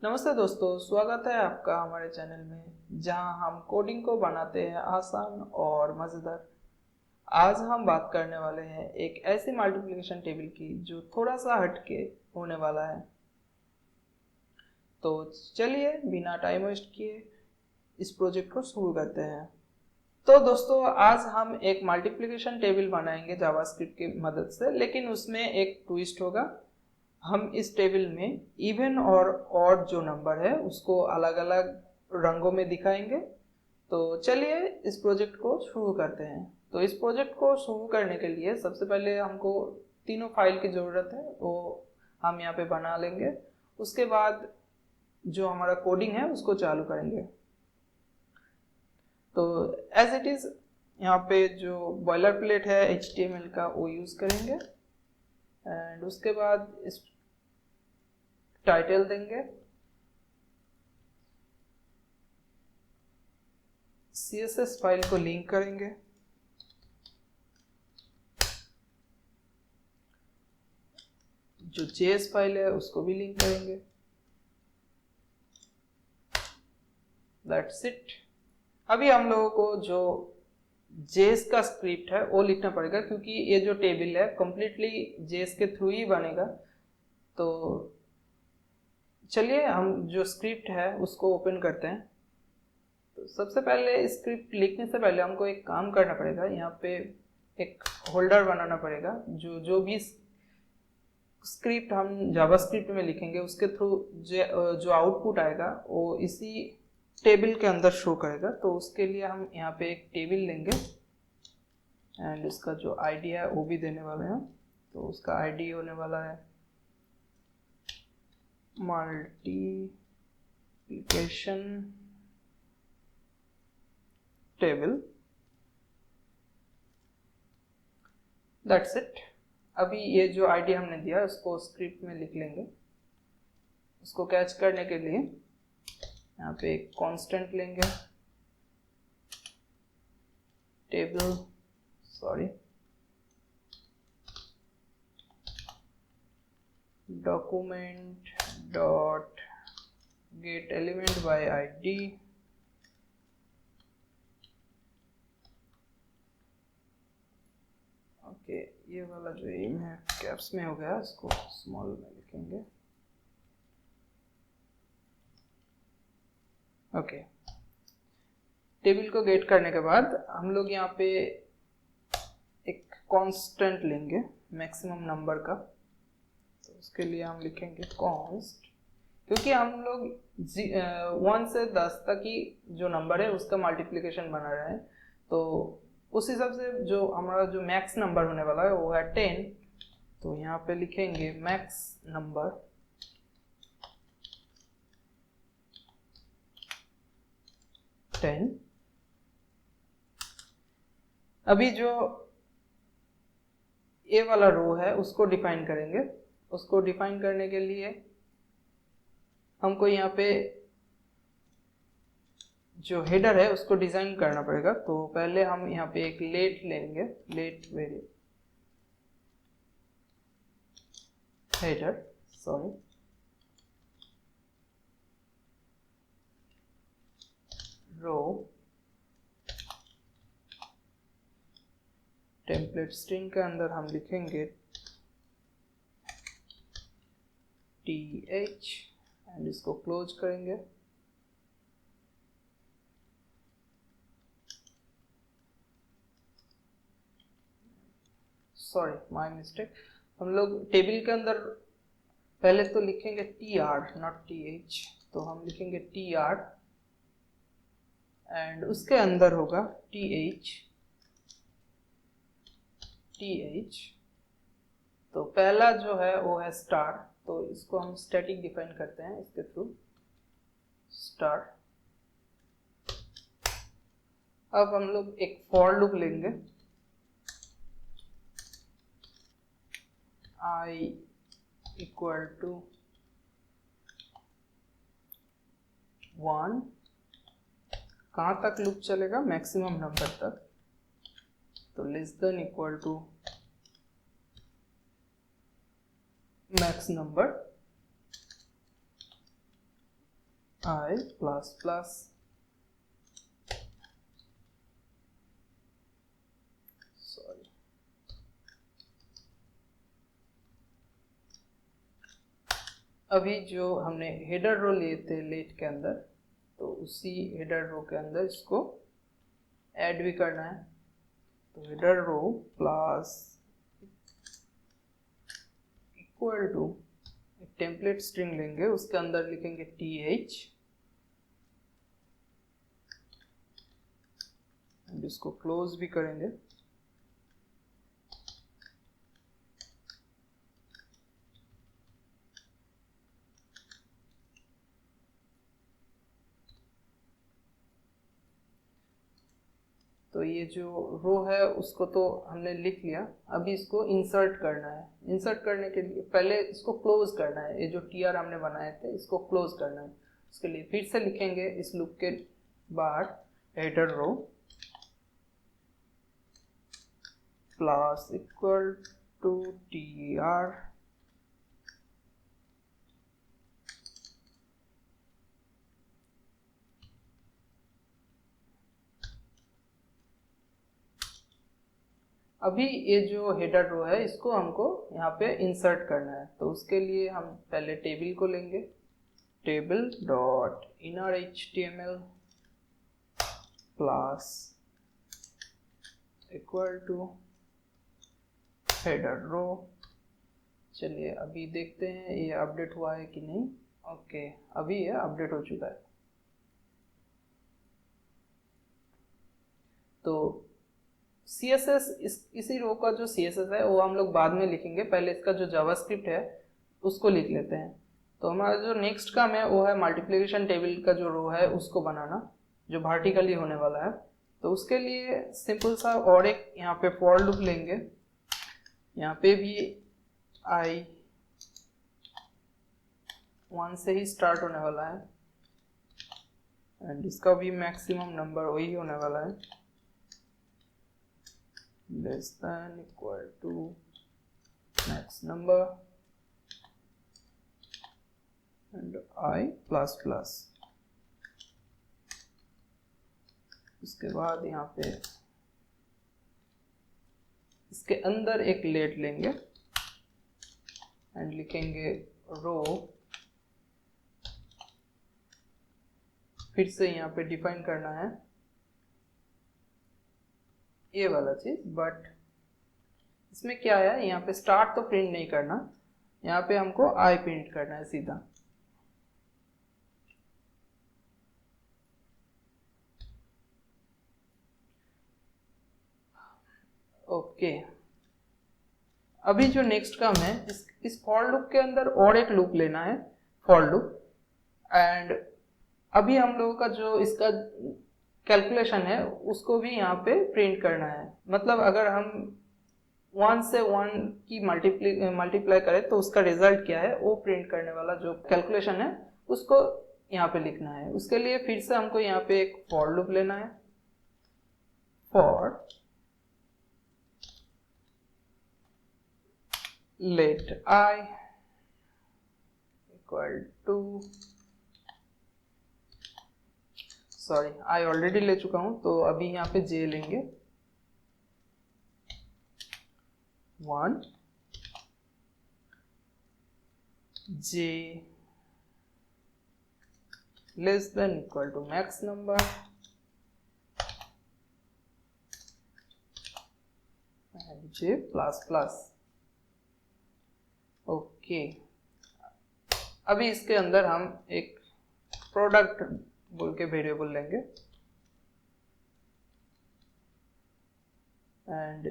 नमस्ते दोस्तों, स्वागत है आपका हमारे चैनल में जहां हम कोडिंग को बनाते हैं आसान और मज़ेदार। आज हम बात करने वाले हैं एक ऐसी मल्टीप्लिकेशन टेबल की जो थोड़ा सा हटके होने वाला है। तो चलिए बिना टाइम वेस्ट किए इस प्रोजेक्ट को शुरू करते हैं। तो दोस्तों, आज हम एक मल्टीप्लिकेशन टेबल बनाएंगे जावास्क्रिप्ट की मदद से, लेकिन उसमें एक ट्विस्ट होगा। हम इस टेबल में इवन और ऑड जो नंबर है उसको अलग अलग रंगों में दिखाएंगे। तो चलिए इस प्रोजेक्ट को शुरू करते हैं। तो इस प्रोजेक्ट को शुरू करने के लिए सबसे पहले हमको तीनों फाइल की ज़रूरत है, वो हम यहाँ पे बना लेंगे। उसके बाद जो हमारा कोडिंग है उसको चालू करेंगे। तो एज इट इज़ यहाँ पे जो बॉयलर प्लेट है HTML का वो यूज़ करेंगे। एंड उसके बाद इस टाइटल देंगे, CSS फाइल को लिंक करेंगे, जो JS फाइल है उसको भी लिंक करेंगे। That's it. अभी हम लोगों को जो JS का स्क्रिप्ट है वो लिखना पड़ेगा, क्योंकि ये जो टेबल है कम्प्लीटली JS के थ्रू ही बनेगा। तो चलिए हम जो स्क्रिप्ट है उसको ओपन करते हैं। तो सबसे पहले स्क्रिप्ट लिखने से पहले हमको एक काम करना पड़ेगा। यहाँ पे एक होल्डर बनाना पड़ेगा। जो भी स्क्रिप्ट हम जावास्क्रिप्ट में लिखेंगे उसके थ्रू जो आउटपुट आएगा वो इसी टेबल के अंदर शो करेगा। तो उसके लिए हम यहाँ पे एक टेबल लेंगे एंड उसका जो आईडी है वो भी देने वाले हैं। तो उसका आईडी होने वाला है मल्टीप्लिकेशन टेबल। That's it. अभी ये जो आईडी हमने दिया है उसको स्क्रिप्ट में लिख लेंगे। उसको कैच करने के लिए यहाँ पे एक कांस्टेंट लेंगे, table document dot get element by id। Okay, ये वाला जो एम है कैप्स में हो गया, इसको स्मॉल में लिखेंगे। ओके, टेबल को गेट करने के बाद हम लोग यहाँ पे एक कांस्टेंट लेंगे मैक्सिमम नंबर का। तो उसके लिए हम लिखेंगे कॉन्स्ट, क्योंकि हम लोग 1 से 10 तक ही जो नंबर है उसका मल्टीप्लिकेशन बना रहे हैं। तो उस हिसाब से जो हमारा जो मैक्स नंबर होने वाला है वो है 10। तो यहाँ पे लिखेंगे मैक्स नंबर 10। अभी जो ए वाला रो है उसको डिफाइन करेंगे। उसको डिफाइन करने के लिए हमको यहाँ पे जो हेडर है उसको डिजाइन करना पड़ेगा। तो पहले हम यहाँ पे एक लेट लेंगे, let variable header row template string के अंदर हम लिखेंगे th एंड इसको क्लोज करेंगे। Sorry, my mistake. हम लोग टेबल के अंदर पहले तो लिखेंगे tr नॉट th। तो हम लिखेंगे tr एंड उसके अंदर होगा th। तो पहला जो है वो है स्टार। तो इसको हम स्टैटिक डिफाइन करते हैं इसके थ्रू स्टार। अब हम लोग एक फॉर लूप लेंगे i इक्वल टू 1। कहाँ तक लूप चलेगा? मैक्सिमम नंबर तक। तो less than equal to max number I plus plus sorry अभी जो हमने हेडर रो लिए थे लेट के अंदर, तो उसी हेडर रो के अंदर इसको ऐड भी करना है। तो header row plus equal to एक टेम्पलेट स्ट्रिंग लेंगे, उसके अंदर लिखेंगे th एंड इसको क्लोज भी करेंगे। तो ये जो रो है उसको तो हमने लिख लिया, अभी इसको इंसर्ट करना है। इंसर्ट करने के लिए पहले इसको क्लोज करना है, ये जो टीआर हमने बनाए थे इसको क्लोज करना है। उसके लिए फिर से लिखेंगे इस लूप के बाहर header row plus equal to TR अभी ये जो हेडर रो है इसको हमको यहाँ पे इंसर्ट करना है। तो उसके लिए हम पहले टेबल को लेंगे, table dot inner HTML plus equal to header row. चलिए अभी देखते हैं ये अपडेट हुआ है कि नहीं। ओके, अभी ये अपडेट हो चुका है। तो CSS इसी रो का जो CSS है वो हम लोग बाद में लिखेंगे, पहले इसका जो जावास्क्रिप्ट है उसको लिख लेते हैं। तो हमारा जो नेक्स्ट काम है वो है मल्टीप्लिकेशन टेबल का जो रो है उसको बनाना, जो वर्टिकली होने वाला है। तो उसके लिए सिंपल सा और एक यहाँ पे फॉर लूप लेंगे, यहाँ पे भी I 1 से ही स्टार्ट होने वाला है एंड इसका भी मैक्सिमम नंबर वही होने वाला है, less than equal to max number and I plus plus। उसके बाद यहाँ पे इसके अंदर एक लेट लेंगे एंड लिखेंगे रो, फिर से यहाँ पे डिफाइन करना है ये वाला चीज, बट इसमें क्या है यहाँ पे स्टार्ट तो प्रिंट नहीं करना, यहाँ पे हमको आई प्रिंट करना है सीधा। ओके, अभी जो नेक्स्ट काम है इस फॉर लूप के अंदर और एक लूप लेना है, फॉर लूप, एंड अभी हम लोगों का जो इसका कैलकुलेशन है उसको भी यहाँ पे प्रिंट करना है। मतलब अगर हम 1 से 1 की मल्टीप्लाई करें तो उसका रिजल्ट क्या है वो प्रिंट करने वाला जो कैलकुलेशन है उसको यहाँ पे लिखना है। उसके लिए फिर से हमको यहाँ पे एक फॉर लूप लेना है, for let I equal to, sorry I already ले चुका हूं तो अभी यहाँ पे j लेंगे 1 j less than equal to max number and j plus plus। Okay, अभी इसके अंदर हम एक प्रोडक्ट बोल के वेरिएबल लेंगे एंड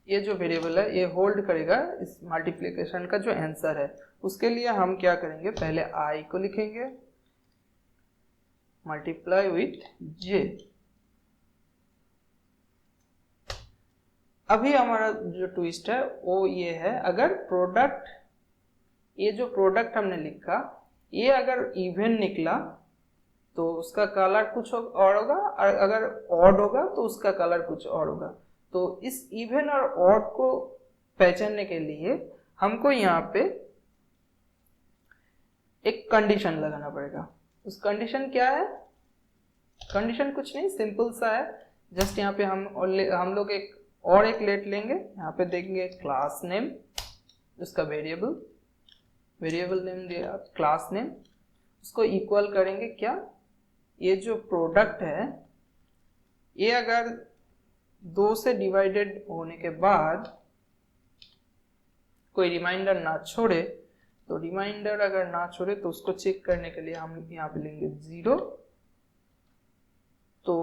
ये जो वेरिएबल है ये होल्ड करेगा इस मल्टीप्लिकेशन का जो आंसर है। उसके लिए हम क्या करेंगे, पहले I को लिखेंगे मल्टीप्लाई विथ j। अभी हमारा जो ट्विस्ट है वो ये है, अगर प्रोडक्ट, ये जो प्रोडक्ट हमने लिखा ये अगर इवन निकला तो उसका कलर कुछ और होगा, और अगर ऑड होगा तो उसका कलर कुछ और होगा। तो इस इवन और ऑड को पहचानने के लिए हमको यहाँ पे एक कंडीशन लगाना पड़ेगा। उस कंडीशन क्या है? कंडीशन कुछ नहीं, सिंपल सा है। जस्ट यहाँ पे हम लोग एक लेट लेंगे, यहाँ पे देखेंगे क्लास नेम, उसका वेरिएबल नेम दिया क्लास नेम, उसको इक्वल करेंगे क्या, ये जो प्रोडक्ट है ये अगर 2 से डिवाइडेड होने के बाद कोई रिमाइंडर ना छोड़े, तो रिमाइंडर अगर ना छोड़े तो उसको चेक करने के लिए हम यहाँ पे लेंगे 0, तो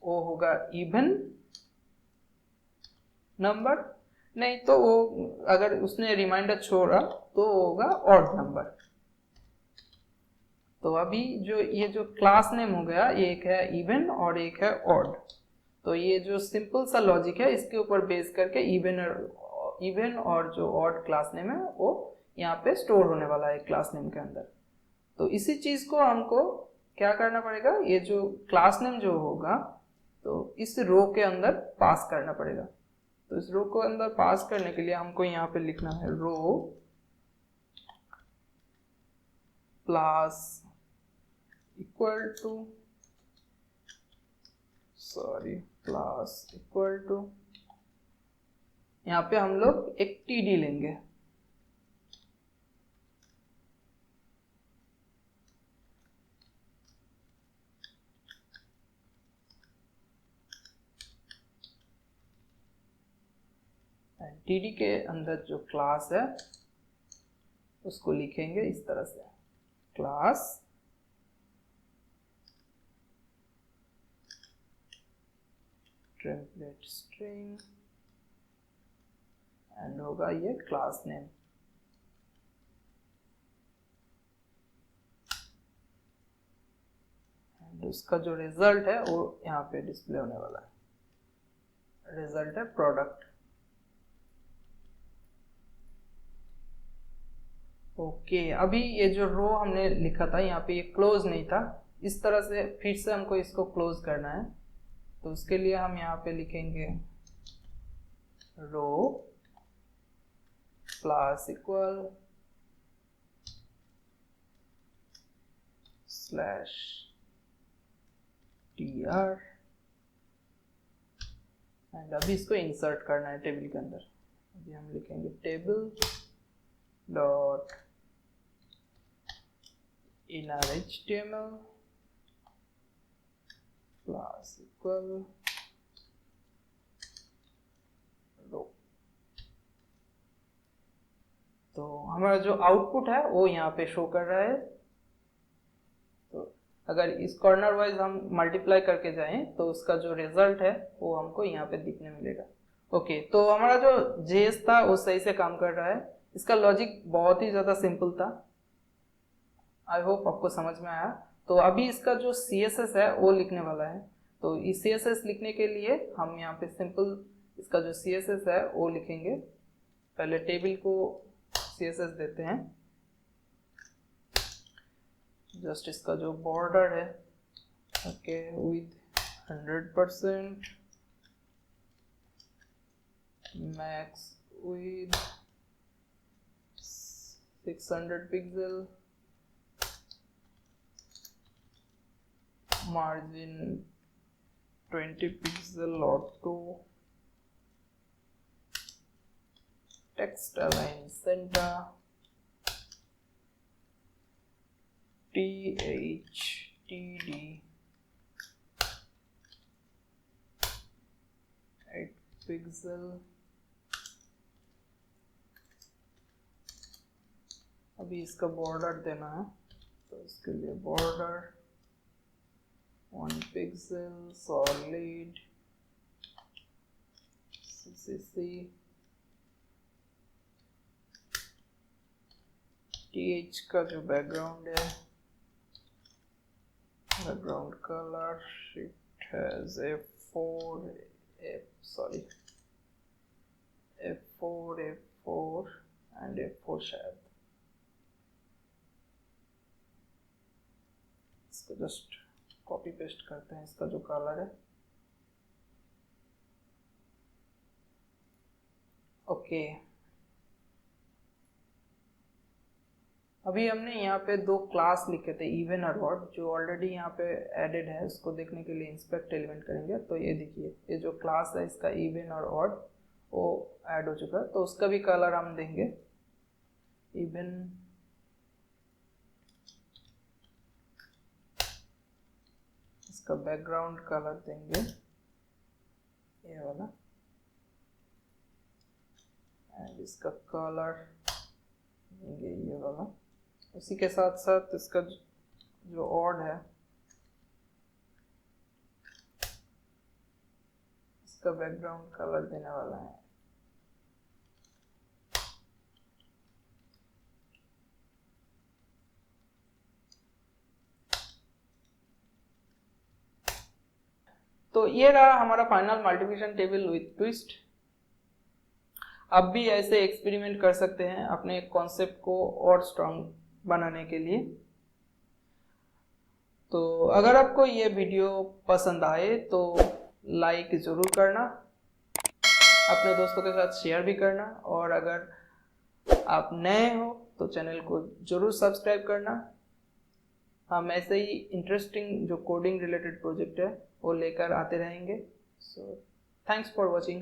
वो होगा इवन नंबर, नहीं तो वो अगर उसने रिमाइंडर छोड़ा तो होगा ऑड नंबर। तो अभी ये जो क्लास नेम हो गया, एक है इवन और एक है ऑड। तो ये जो सिंपल सा लॉजिक है इसके ऊपर बेस करके इवन और जो ऑड क्लास नेम है वो यहाँ पे स्टोर होने वाला है क्लास नेम के अंदर। तो इसी चीज को हमको क्या करना पड़ेगा, ये जो क्लास नेम जो होगा तो इस रो के अंदर पास करना पड़ेगा। तो इस रो को अंदर पास करने के लिए हमको यहाँ पे लिखना है रो प्लस इक्वल टू यहाँ पे हम लोग एक टीडी लेंगे, टीडी के अंदर जो क्लास है उसको लिखेंगे इस तरह से, क्लास टेम्पलेट स्ट्रिंग एंड होगा ये क्लास नेम। एंड उसका जो रिजल्ट है वो यहाँ पे डिस्प्ले होने वाला है, रिजल्ट है प्रोडक्ट। ओके, अभी ये जो रो हमने लिखा था यहाँ पे ये क्लोज नहीं था, इस तरह से फिर से हमको इसको क्लोज करना है। तो उसके लिए हम यहाँ पे लिखेंगे row plus equal slash tr and अभी इसको इंसर्ट करना है टेबल के अंदर। अभी हम लिखेंगे table dot inner html plus equal रो। तो हमारा जो आउटपुट है वो यहाँ पे शो कर रहा है। तो अगर इस कॉर्नर वाइज हम मल्टीप्लाई करके जाएं तो उसका जो रिजल्ट है वो हमको यहाँ पे दिखने मिलेगा। ओके, तो हमारा जो जेएस था वो सही से काम कर रहा है। इसका लॉजिक बहुत ही ज़्यादा सिंपल था, आई होप आपको समझ में आया। तो अभी इसका जो CSS है वो लिखने वाला है। तो इस CSS लिखने के लिए हम यहाँ पे सिंपल इसका जो CSS है वो लिखेंगे। पहले टेबल को CSS देते हैं, जस्ट इसका जो बॉर्डर है okay with 100%, max with 600 pixel, margin 20 pixel auto, text align center, THTD 8 pixel। अभी इसका बॉर्डर देना है तो इसके लिए border 1 pixel solid CCC, TH का जो बैकग्राउंड है background colour it has F4 and F4 शायद। इसको जस्ट कॉपी पेस्ट करते हैं इसका जो कलर है। ओके, अभी हमने यहाँ पे दो क्लास लिखे थे, इवन और ऑड, जो ऑलरेडी यहाँ पे एडेड है। उसको देखने के लिए इंस्पेक्ट एलिमेंट करेंगे तो ये देखिए, ये जो क्लास है इसका इवन और ऑड वो ऐड हो चुका है। तो उसका भी कलर हम देंगे इवन, इसका बैकग्राउंड कलर देंगे ये वाला, एंड इसका कलर देंगे ये वाला। उसी के साथ साथ इसका जो ऑड है इसका बैकग्राउंड कलर देने वाला है। तो ये रहा हमारा final multiplication table with twist. आप भी ऐसे एक्सपेरिमेंट कर सकते हैं अपने कॉन्सेप्ट को और स्ट्रांग बनाने के लिए। तो अगर आपको ये वीडियो पसंद आए तो लाइक ज़रूर करना, अपने दोस्तों के साथ शेयर भी करना, और अगर आप नए हो तो चैनल को ज़रूर सब्सक्राइब करना। हम ऐसे ही इंटरेस्टिंग जो कोडिंग रिलेटेड प्रोजेक्ट है वो लेकर आते रहेंगे। So thanks for watching.